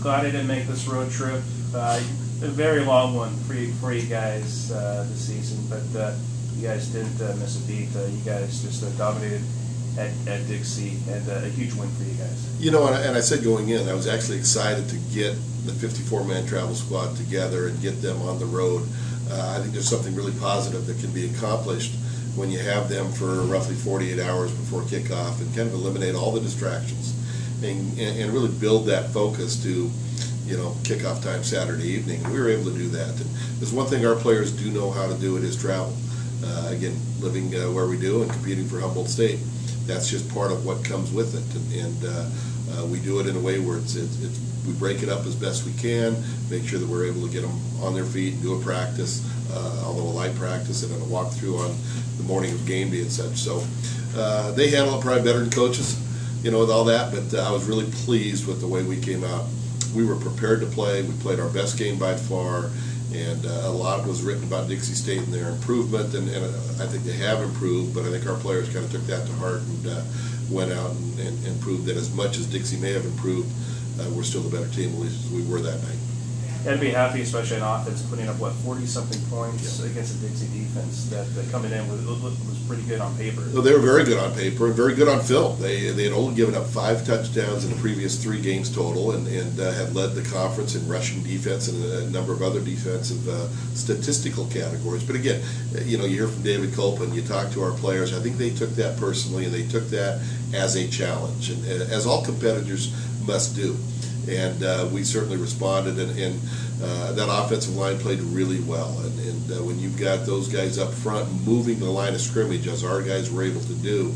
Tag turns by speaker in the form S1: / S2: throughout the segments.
S1: glad I didn't make this road trip. A very long one for you guys this season, but you guys didn't miss a beat. You guys just dominated at Dixie, and a huge win for you guys.
S2: You know, and I said going in, I was actually excited to get the 54-man travel squad together and get them on the road. I think there's something really positive that can be accomplished when you have them for roughly 48 hours before kickoff and kind of eliminate all the distractions and really build that focus to, you know, kickoff time Saturday evening. We were able to do that. And there's one thing our players do know how to do, it is travel. Again, living where we do and competing for Humboldt State, that's just part of what comes with it. And we do it in a way where we break it up as best we can, make sure that we're able to get them on their feet and do a practice, although a light practice, and then a walkthrough on the morning of game day and such. So they handle it probably better than coaches, you know, with all that, but I was really pleased with the way we came out. We were prepared to play. We played our best game by far, and a lot was written about Dixie State and their improvement, and I think they have improved, but I think our players kind of took that to heart and went out and proved that as much as Dixie may have improved, we're still the better team, at least as we were that night.
S1: You had to be happy, especially on offense, putting up, 40-something points against the Dixie defense that coming in was pretty good on paper.
S2: So they were very good on paper and very good on film. They had only given up 5 touchdowns in the previous 3 games total and had led the conference in rushing defense and a number of other defensive statistical categories. But again, you know, you hear from David Culp and you talk to our players. I think they took that personally and they took that as a challenge, and as all competitors must do. And we certainly responded, and that offensive line played really well. And when you've got those guys up front moving the line of scrimmage, as our guys were able to do,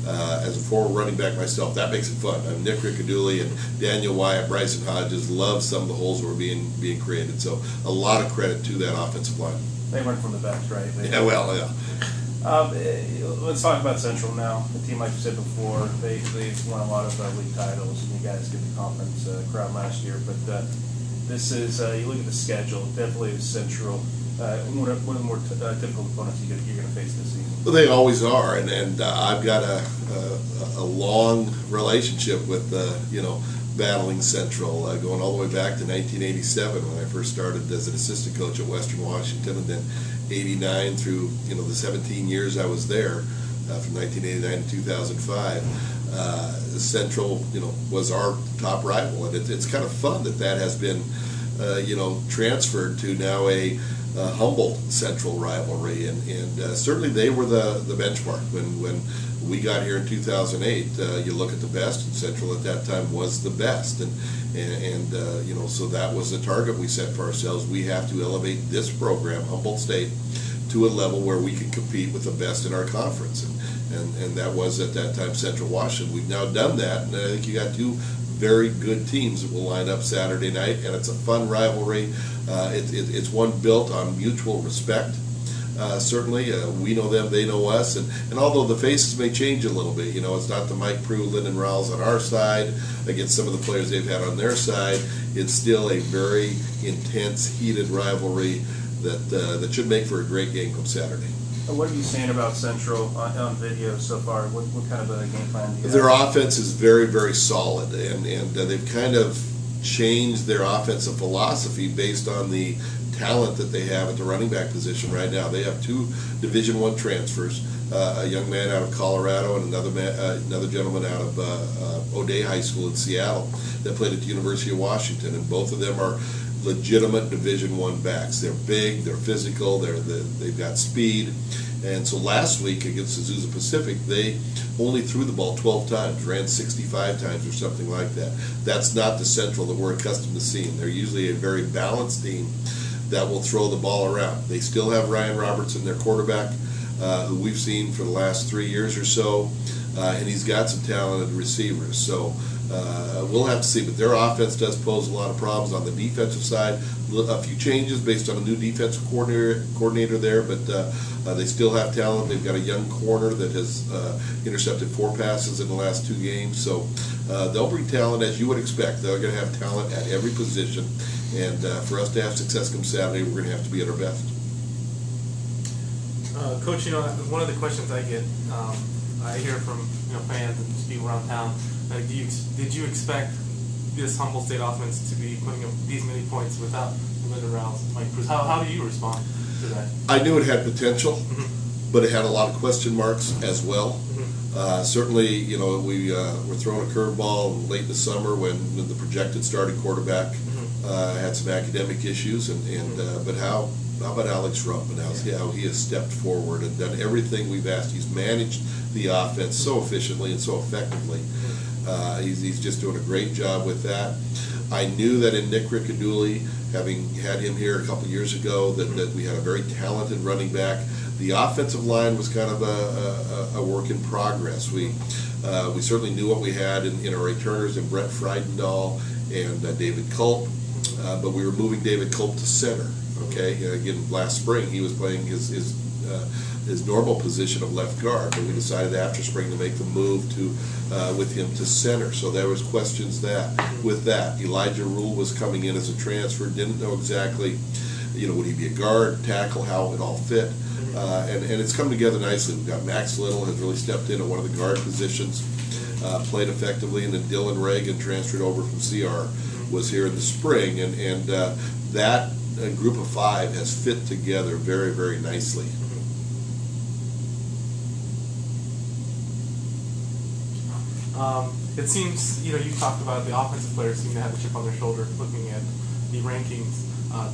S2: as a former running back myself, that makes it fun. Nick Riccadulli and Daniel Wyatt, Bryson Hodges love some of the holes that were being created. So a lot of credit to that offensive line.
S1: They went from the best, right?
S2: Yeah, well, yeah.
S1: Let's talk about Central now. The team, like you said before, they've won a lot of league titles, and you guys get the conference crown last year. But this is, you look at the schedule, definitely Central, one of the more difficult opponents you're going to face this season.
S2: Well, they always are, and I've got a long relationship with, you know, battling Central, going all the way back to 1987 when I first started as an assistant coach at Western Washington, and then 89 through, you know, the 17 years I was there, from 1989 to 2005. Central, you know, was our top rival, and it's kind of fun that has been, you know, transferred to now a Humboldt Central rivalry, and certainly they were the benchmark when we got here in 2008. You look at the best, and Central at that time was the best, and you know, so that was the target we set for ourselves. We have to elevate this program, Humboldt State, to a level where we can compete with the best in our conference, and that was at that time Central Washington. We've now done that, and I think you got 2 very good teams that will line up Saturday night, and it's a fun rivalry. It's one built on mutual respect. Certainly, we know them, they know us, and although the faces may change a little bit, you know, it's not the Mike Prue, Lyndon Rawls on our side against some of the players they've had on their side. It's still a very intense, heated rivalry that should make for a great game come Saturday.
S1: What have you seen about Central on video so far? What kind of a game plan do you have?
S2: Their offense is very, very solid, and they've kind of changed their offensive philosophy based on the talent that they have at the running back position right now. They have 2 Division I transfers, a young man out of Colorado and another gentleman out of O'Day High School in Seattle that played at the University of Washington, and both of them are legitimate Division I backs. They're big, they're physical, they've got speed. And so last week against Azusa Pacific, they only threw the ball 12 times, ran 65 times or something like that. That's not the Central that we're accustomed to seeing. They're usually a very balanced team that will throw the ball around. They still have Ryan Robertson, their quarterback, who we've seen for the last 3 years or so, and he's got some talented receivers. So we'll have to see, but their offense does pose a lot of problems on the defensive side. A few changes based on a new defensive coordinator there, but they still have talent. They've got a young corner that has intercepted 4 passes in the last 2 games. So they'll bring talent as you would expect. They're going to have talent at every position, and for us to have success come Saturday, we're going to have to be at our best.
S3: Coach, you know, one of the questions I get, I hear from fans and people around town. Did you expect this Humboldt State offense to be putting up these many points without Lyndon Rouse and Mike Cruz. How do you respond to that?
S2: I knew it had potential, but it had a lot of question marks as well. Certainly, you know, we were throwing a curveball late in the summer when the projected starting quarterback had some academic issues, but how about Alex Rump and how he has stepped forward and done everything we've asked. He's managed the offense so efficiently and so effectively. He's just doing a great job with that. I knew that in Nick Riccadulli, having had him here a couple years ago, that we had a very talented running back. The offensive line was kind of a work in progress. We certainly knew what we had in our returners in Brett Freidendahl and David Culp, but we were moving David Culp to center. Okay, again, last spring he was playing his normal position of left guard, but we decided after spring to make the move with him to center. So there was questions with that. Elijah Rule was coming in as a transfer, didn't know exactly, would he be a guard, tackle, how it all fit. And it's come together nicely. We've got Max Little has really stepped in at one of the guard positions, played effectively, and then Dylan Reagan transferred over from CR, was here in the spring, and that group of five has fit together very, very nicely.
S3: It seems, you talked about the offensive players seem to have a chip on their shoulder looking at the rankings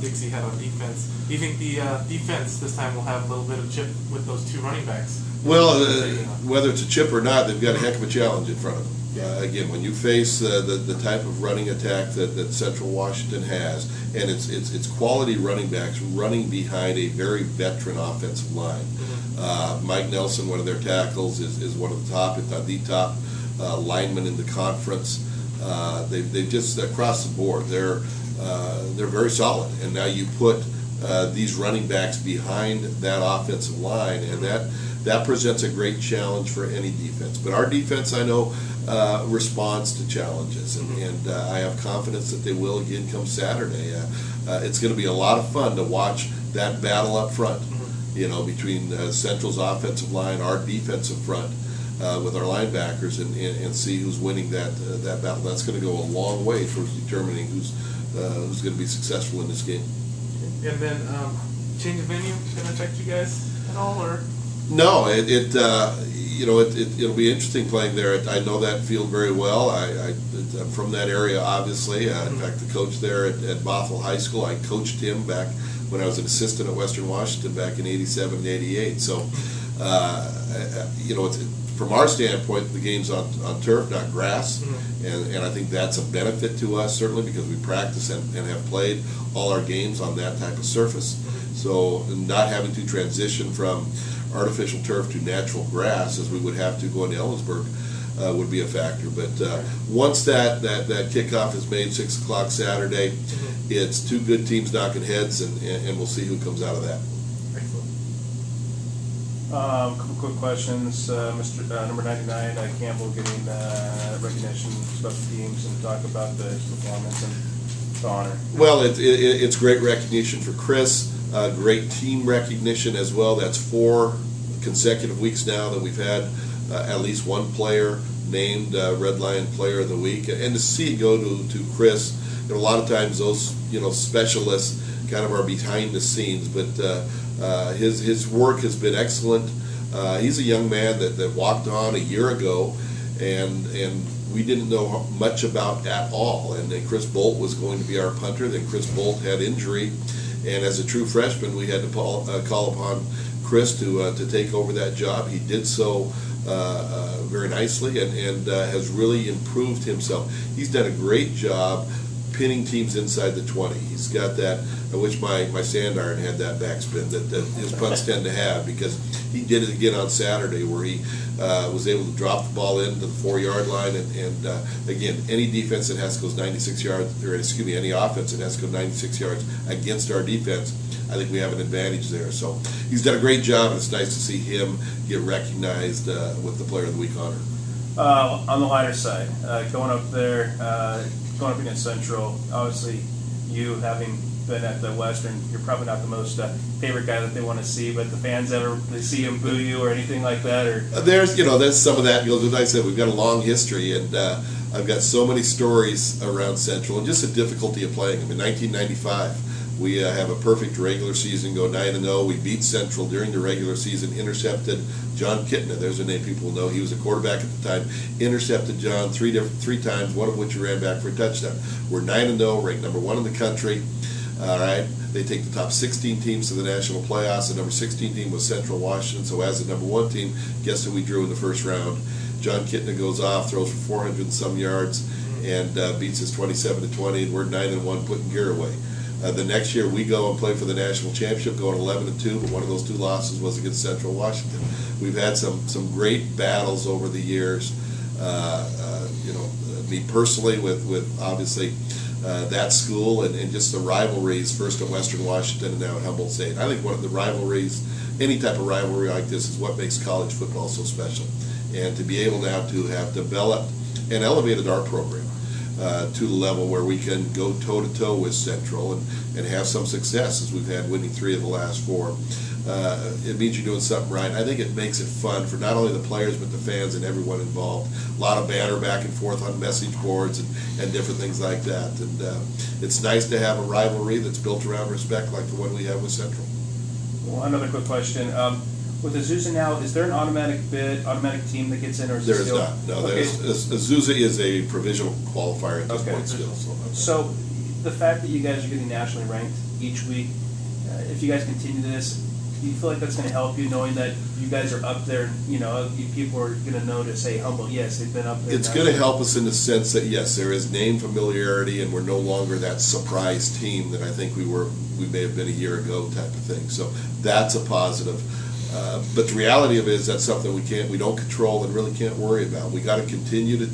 S3: Dixie had on defense. Do you think the defense this time will have a little bit of chip with those two running backs?
S2: Well, whether it's a chip or not, they've got a heck of a challenge in front of them. Again, when you face the type of running attack that Central Washington has, and it's quality running backs running behind a very veteran offensive line. Mike Nelson, one of their tackles, is one of the top, if not the top, linemen in the conference. They've just across the board they're very solid, and now you put these running backs behind that offensive line, and that presents a great challenge for any defense. But our defense, I know, responds to challenges, and I have confidence that they will again come Saturday. It's going to be a lot of fun to watch that battle up front, between Central's offensive line, our defensive front, with our linebackers, and see who's winning that battle. That's going to go a long way towards determining who's going to be successful in this game.
S3: And then change of venue going to affect you guys at all, or?
S2: No, it'll be interesting playing there. I know that field very well. I'm from that area, obviously. In fact, the coach there at Bothell High School, I coached him back when I was an assistant at Western Washington back in '87 and '88. So, from our standpoint, the game's on turf, not grass, and I think that's a benefit to us, certainly, because we practice and have played all our games on that type of surface. So not having to transition from artificial turf to natural grass, as we would have to go into Ellensburg, would be a factor. But once that kickoff is made, 6 o'clock Saturday, it's two good teams knocking heads, and we'll see who comes out of that.
S1: A couple quick questions. Mr. Number 99, Campbell, getting recognition for special teams, and talk about the performance and the honor.
S2: Well, it's great recognition for Chris. Great team recognition as well. That's 4 consecutive weeks now that we've had at least one player named Red Lion Player of the Week, and to see it go to Chris. A lot of times those specialists kind of are behind the scenes, but his work has been excellent. He's a young man that walked on a year ago, and we didn't know much about at all. And then Chris Bolt was going to be our punter. Then Chris Bolt had injury, and as a true freshman, we had to call upon Chris to take over that job. He did so very nicely, and has really improved himself. He's done a great job pinning teams inside the 20. He's got that. I wish my sand iron had that backspin that his punts tend to have, because he did it again on Saturday, where he was able to drop the ball into the 4-yard line, and again, any defense that has to go 96 yards, or any offense that has to go 96 yards against our defense, I think we have an advantage there. So he's done a great job, and it's nice to see him get recognized with the Player of the Week honor.
S1: On the lighter side, going up there, going up against Central, obviously you having been at the Western, you're probably not the most favorite guy that they want to see, but the fans they see him boo you or anything like that, or
S2: there's some of that. As I said, we've got a long history, and I've got so many stories around Central, and just the difficulty of playing them. In 1995, we have a perfect regular season, go 9-0. We beat Central during the regular season, intercepted John Kitna. There's a name people know. He was a quarterback at the time. Intercepted John three times, one of which he ran back for a touchdown. We're 9-0, ranked number 1 in the country. All right, they take the top 16 teams to the national playoffs. The number 16 team was Central Washington. So as the number 1 team, guess who we drew in the first round? John Kitna goes off, throws for 400 and some yards, and beats us 27-20. And we're 9-1, putting gear away. The next year we go and play for the national championship, going 11-2. But one of those 2 losses was against Central Washington. We've had some great battles over the years. Me personally, with obviously. That school and just the rivalries, first at Western Washington and now at Humboldt State. I think one of the rivalries, any type of rivalry like this, is what makes college football so special. And to be able now to have developed and elevated our program to the level where we can go toe-to-toe with Central and have some success, as we've had, winning 3 of the last 4. It means you're doing something right. I think it makes it fun for not only the players but the fans and everyone involved. A lot of banter back and forth on message boards and different things like that. And it's nice to have a rivalry that's built around respect like the one we have with Central.
S1: Well, another quick question. With Azusa now, is there an automatic team that gets in, or is
S2: there is not? No, okay. Azusa is a provisional qualifier at this point still.
S1: So the fact that you guys are getting nationally ranked each week, if you guys continue this, do you feel like that's going to help you, knowing that you guys are up there? People are going to notice, hey, Humboldt, yes, they've been up there.
S2: It's going to help us in the sense that, yes, there is name familiarity, and we're no longer that surprise team that I think we may have been a year ago type of thing. So that's a positive. But the reality of it is that's something we don't control and really can't worry about. We got to continue to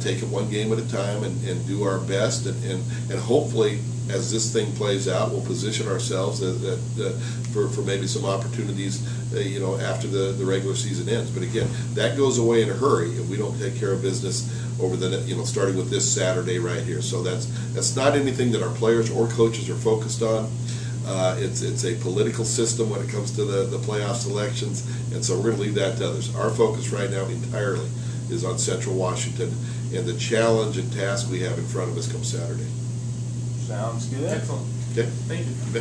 S2: take it one game at a time and do our best, and hopefully, as this thing plays out, we'll position ourselves for maybe some opportunities, after the regular season ends. But again, that goes away in a hurry if we don't take care of business over starting with this Saturday right here. So that's not anything that our players or coaches are focused on. It's a political system when it comes to the playoff selections, and so we're going to leave that to others. Our focus right now entirely is on Central Washington and the challenge and task we have in front of us come Saturday.
S1: Sounds good.
S3: Excellent.
S2: Okay.
S3: Thank you.